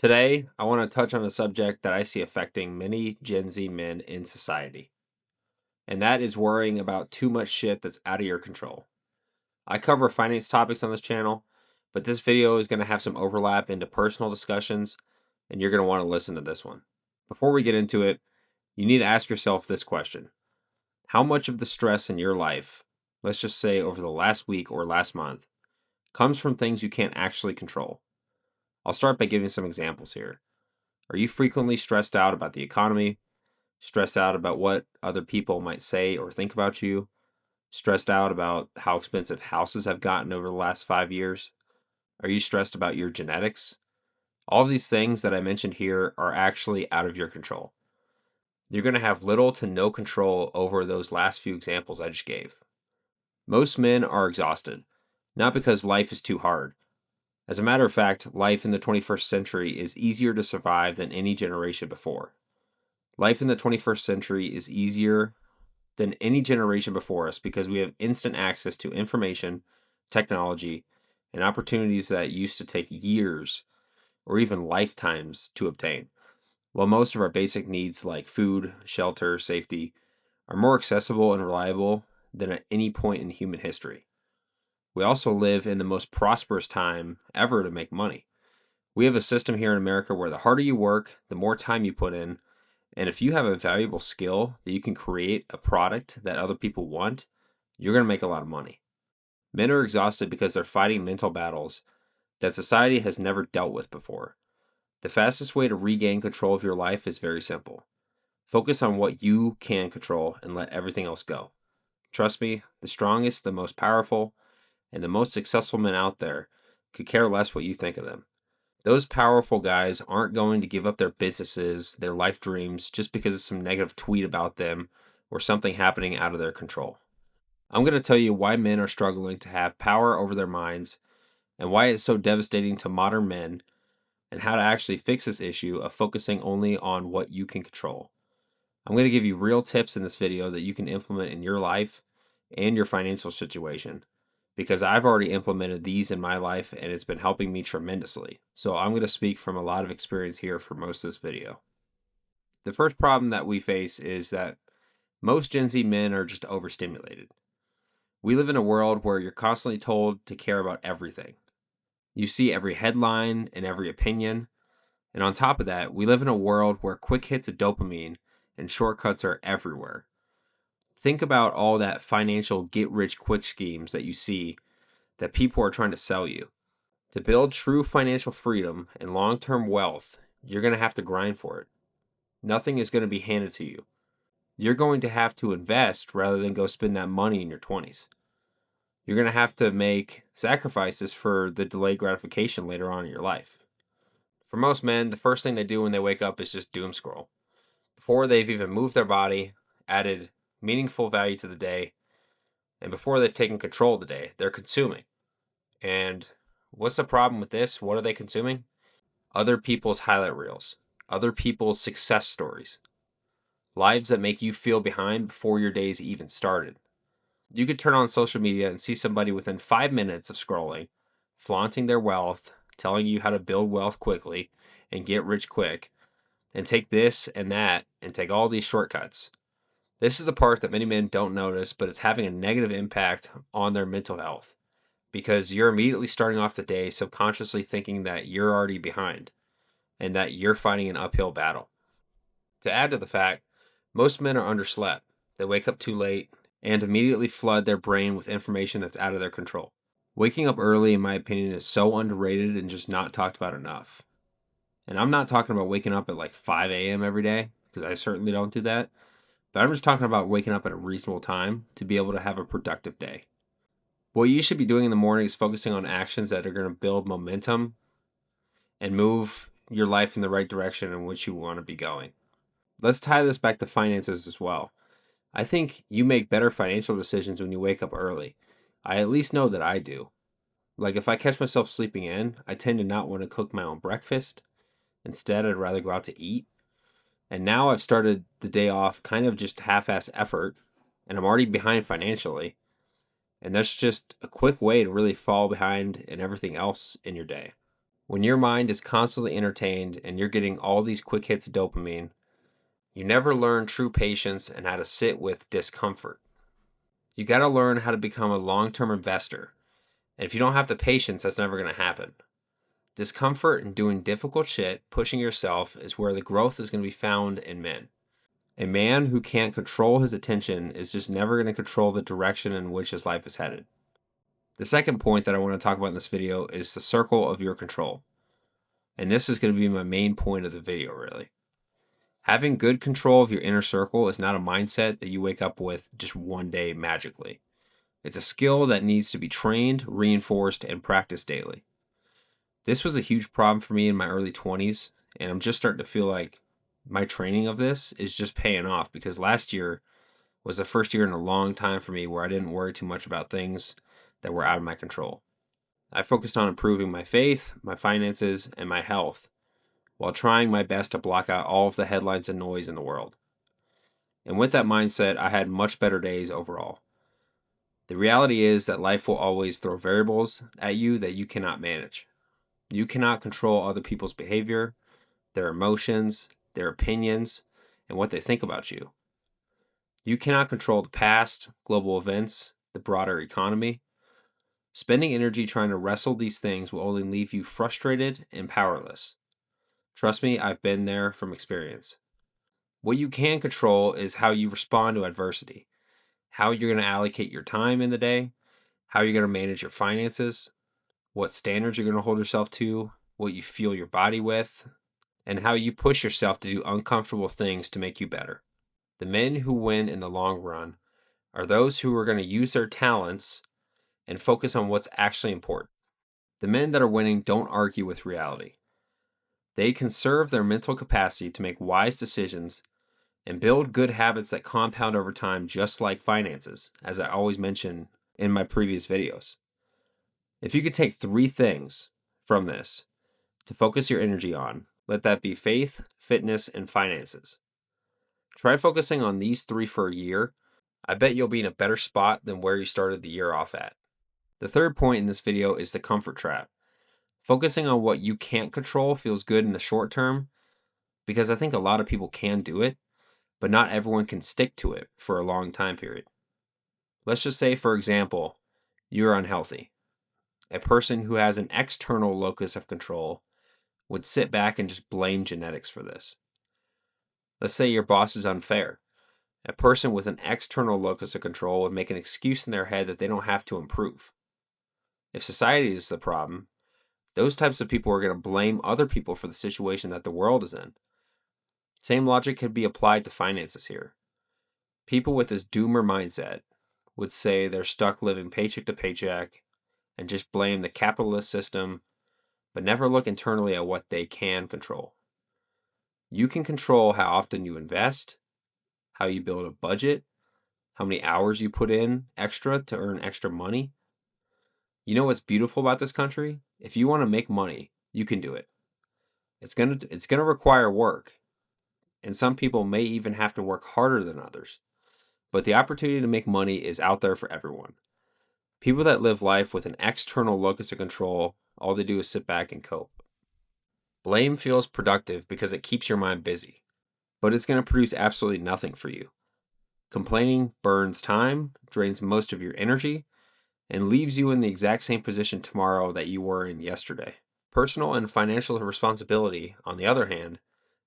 Today, I want to touch on a subject that I see affecting many Gen Z men in society, and that is worrying about too much shit that's out of your control. I cover finance topics on this channel, but this video is going to have some overlap into personal discussions, and you're going to want to listen to this one. Before we get into it, you need to ask yourself this question. How much of the stress in your life, let's just say over the last week or last month, comes from things you can't actually control? I'll start by giving some examples here. Are you frequently stressed out about the economy? Stressed out about what other people might say or think about you? Stressed out about how expensive houses have gotten over the last 5 years? Are you stressed about your genetics? All of these things that I mentioned here are actually out of your control. You're going to have little to no control over those last few examples I just gave. Most men are exhausted, not because life is too hard. As a matter of fact, life in the 21st century is easier to survive than any generation before. Life in the 21st century is easier than any generation before us because we have instant access to information, technology, and opportunities that used to take years or even lifetimes to obtain. While most of our basic needs like food, shelter, safety are more accessible and reliable than at any point in human history. We also live in the most prosperous time ever to make money. We have a system here in America where the harder you work, the more time you put in, and if you have a valuable skill that you can create a product that other people want, you're going to make a lot of money. Men are exhausted because they're fighting mental battles that society has never dealt with before. The fastest way to regain control of your life is very simple. Focus on what you can control and let everything else go. Trust me, the strongest, the most powerful, and the most successful men out there could care less what you think of them. Those powerful guys aren't going to give up their businesses, their life dreams, just because of some negative tweet about them or something happening out of their control. I'm going to tell you why men are struggling to have power over their minds and why it's so devastating to modern men and how to actually fix this issue of focusing only on what you can control. I'm going to give you real tips in this video that you can implement in your life and your financial situation, because I've already implemented these in my life and it's been helping me tremendously. So I'm going to speak from a lot of experience here for most of this video. The first problem that we face is that most Gen Z men are just overstimulated. We live in a world where you're constantly told to care about everything. You see every headline and every opinion. And on top of that, we live in a world where quick hits of dopamine and shortcuts are everywhere. Think about all that financial get-rich-quick schemes that you see that people are trying to sell you. To build true financial freedom and long-term wealth, you're going to have to grind for it. Nothing is going to be handed to you. You're going to have to invest rather than go spend that money in your 20s. You're going to have to make sacrifices for the delayed gratification later on in your life. For most men, the first thing they do when they wake up is just doom scroll. Before they've even moved their body, added meaningful value to the day, and before they've taken control of the day, they're consuming. And what's the problem with this? What are they consuming? Other people's highlight reels, other people's success stories, lives that make you feel behind before your days even started. You could turn on social media and see somebody within 5 minutes of scrolling, flaunting their wealth, telling you how to build wealth quickly and get rich quick, and take this and that and take all these shortcuts. This is the part that many men don't notice, but it's having a negative impact on their mental health because you're immediately starting off the day subconsciously thinking that you're already behind and that you're fighting an uphill battle. To add to the fact, most men are underslept. They wake up too late and immediately flood their brain with information that's out of their control. Waking up early, in my opinion, is so underrated and just not talked about enough. And I'm not talking about waking up at like 5 a.m. every day, because I certainly don't do that. But I'm just talking about waking up at a reasonable time to be able to have a productive day. What you should be doing in the morning is focusing on actions that are going to build momentum and move your life in the right direction in which you want to be going. Let's tie this back to finances as well. I think you make better financial decisions when you wake up early. I at least know that I do. Like if I catch myself sleeping in, I tend to not want to cook my own breakfast. Instead, I'd rather go out to eat. And now I've started the day off kind of just half-ass effort, and I'm already behind financially. And that's just a quick way to really fall behind in everything else in your day. When your mind is constantly entertained and you're getting all these quick hits of dopamine, you never learn true patience and how to sit with discomfort. You got to learn how to become a long-term investor. And if you don't have the patience, that's never going to happen. Discomfort and doing difficult shit, pushing yourself, is where the growth is going to be found in men. A man who can't control his attention is just never going to control the direction in which his life is headed. The second point that I want to talk about in this video is the circle of your control. And this is going to be my main point of the video, really. Having good control of your inner circle is not a mindset that you wake up with just one day magically. It's a skill that needs to be trained, reinforced, and practiced daily. This was a huge problem for me in my early 20s, and I'm just starting to feel like my training of this is just paying off, because last year was the first year in a long time for me where I didn't worry too much about things that were out of my control. I focused on improving my faith, my finances, and my health, while trying my best to block out all of the headlines and noise in the world. And with that mindset, I had much better days overall. The reality is that life will always throw variables at you that you cannot manage. You cannot control other people's behavior, their emotions, their opinions, and what they think about you. You cannot control the past, global events, the broader economy. Spending energy trying to wrestle these things will only leave you frustrated and powerless. Trust me, I've been there from experience. What you can control is how you respond to adversity, how you're going to allocate your time in the day, how you're going to manage your finances, what standards you're going to hold yourself to, what you fuel your body with, and how you push yourself to do uncomfortable things to make you better. The men who win in the long run are those who are going to use their talents and focus on what's actually important. The men that are winning don't argue with reality. They conserve their mental capacity to make wise decisions and build good habits that compound over time, just like finances, as I always mention in my previous videos. If you could take 3 things from this to focus your energy on, let that be faith, fitness, and finances. Try focusing on these 3 for a year. I bet you'll be in a better spot than where you started the year off at. The third point in this video is the comfort trap. Focusing on what you can't control feels good in the short term, because I think a lot of people can do it, but not everyone can stick to it for a long time period. Let's just say, for example, you're unhealthy. A person who has an external locus of control would sit back and just blame genetics for this. Let's say your boss is unfair. A person with an external locus of control would make an excuse in their head that they don't have to improve. If society is the problem, those types of people are going to blame other people for the situation that the world is in. Same logic could be applied to finances here. People with this doomer mindset would say they're stuck living paycheck to paycheck and just blame the capitalist system, but never look internally at what they can control. You can control how often you invest, how you build a budget, how many hours you put in extra to earn extra money. You know what's beautiful about this country? If you want to make money, you can do it. It's going to require work, and some people may even have to work harder than others. But the opportunity to make money is out there for everyone. People that live life with an external locus of control, all they do is sit back and cope. Blame feels productive because it keeps your mind busy, but it's going to produce absolutely nothing for you. Complaining burns time, drains most of your energy, and leaves you in the exact same position tomorrow that you were in yesterday. Personal and financial responsibility, on the other hand,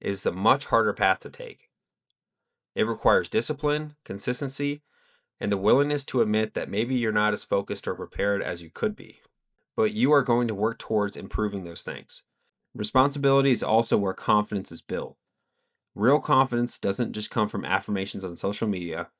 is the much harder path to take. It requires discipline, consistency, and the willingness to admit that maybe you're not as focused or prepared as you could be. But you are going to work towards improving those things. Responsibility is also where confidence is built. Real confidence doesn't just come from affirmations on social media.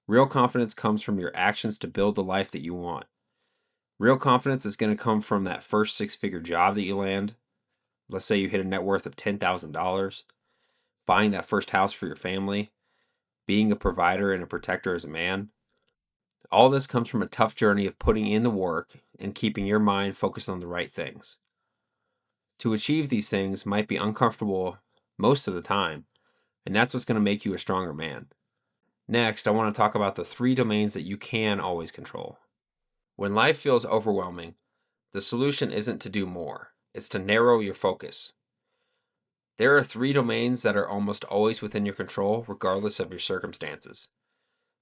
Real confidence comes from your actions to build the life that you want. Real confidence is going to come from that first 6-figure job that you land. Let's say you hit a net worth of $10,000, buying that first house for your family, being a provider and a protector as a man. All this comes from a tough journey of putting in the work and keeping your mind focused on the right things. To achieve these things might be uncomfortable most of the time, and that's what's going to make you a stronger man. Next, I want to talk about the 3 domains that you can always control. When life feels overwhelming, the solution isn't to do more. is to narrow your focus. There are 3 domains that are almost always within your control, regardless of your circumstances.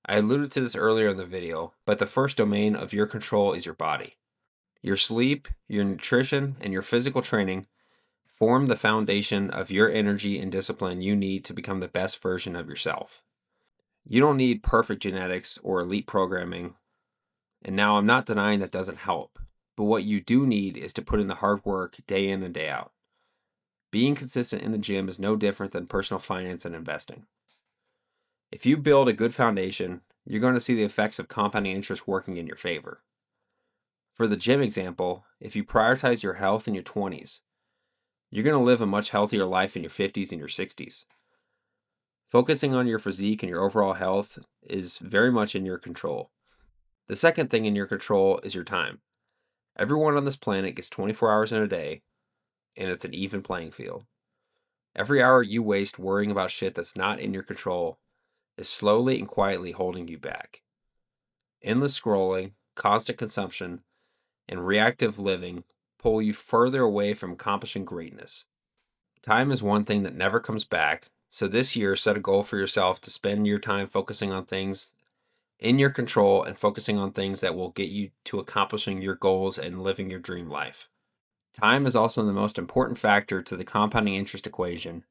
I alluded to this earlier in the video, but the first domain of your control is your body. Your sleep, your nutrition, and your physical training form the foundation of your energy and discipline you need to become the best version of yourself. You don't need perfect genetics or elite programming, and now I'm not denying that doesn't help, but what you do need is to put in the hard work day in and day out. Being consistent in the gym is no different than personal finance and investing. If you build a good foundation, you're going to see the effects of compounding interest working in your favor. For the gym example, if you prioritize your health in your 20s, you're going to live a much healthier life in your 50s and your 60s. Focusing on your physique and your overall health is very much in your control. The second thing in your control is your time. Everyone on this planet gets 24 hours in a day, and it's an even playing field. Every hour you waste worrying about shit that's not in your control is slowly and quietly holding you back. Endless scrolling, constant consumption, and reactive living pull you further away from accomplishing greatness. Time is one thing that never comes back, so this year set a goal for yourself to spend your time focusing on things in your control and focusing on things that will get you to accomplishing your goals and living your dream life. Time is also the most important factor to the compounding interest equation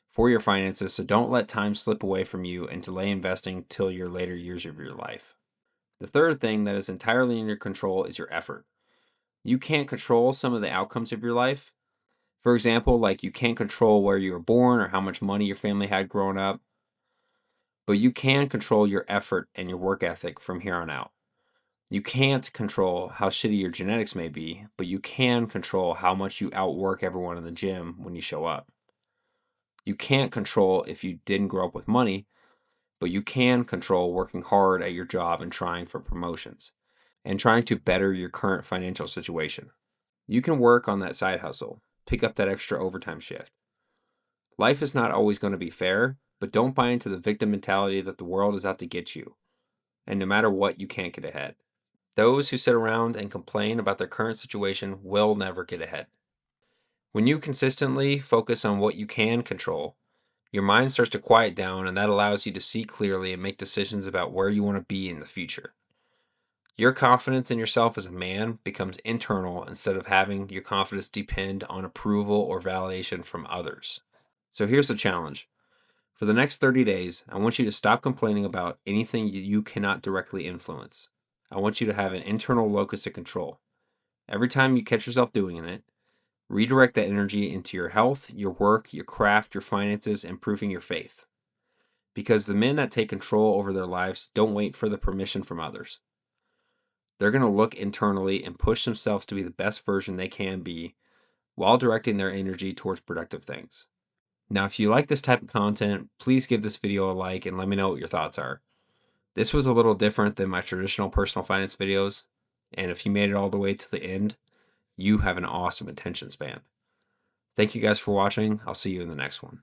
for your finances, so don't let time slip away from you and delay investing till your later years of your life. The third thing that is entirely in your control is your effort. You can't control some of the outcomes of your life. For example, like you can't control where you were born or how much money your family had growing up, but you can control your effort and your work ethic from here on out. You can't control how shitty your genetics may be, but you can control how much you outwork everyone in the gym when you show up. You can't control if you didn't grow up with money, but you can control working hard at your job and trying for promotions and trying to better your current financial situation. You can work on that side hustle, pick up that extra overtime shift. Life is not always going to be fair, but don't buy into the victim mentality that the world is out to get you, and no matter what, you can't get ahead. Those who sit around and complain about their current situation will never get ahead. When you consistently focus on what you can control, your mind starts to quiet down, and that allows you to see clearly and make decisions about where you want to be in the future. Your confidence in yourself as a man becomes internal instead of having your confidence depend on approval or validation from others. So here's the challenge. For the next 30 days, I want you to stop complaining about anything you cannot directly influence. I want you to have an internal locus of control. Every time you catch yourself doing it, redirect that energy into your health, your work, your craft, your finances, and proving your faith. Because the men that take control over their lives don't wait for the permission from others. They're going to look internally and push themselves to be the best version they can be while directing their energy towards productive things. Now, if you like this type of content, please give this video a like and let me know what your thoughts are. This was a little different than my traditional personal finance videos, and if you made it all the way to the end, you have an awesome attention span. Thank you guys for watching. I'll see you in the next one.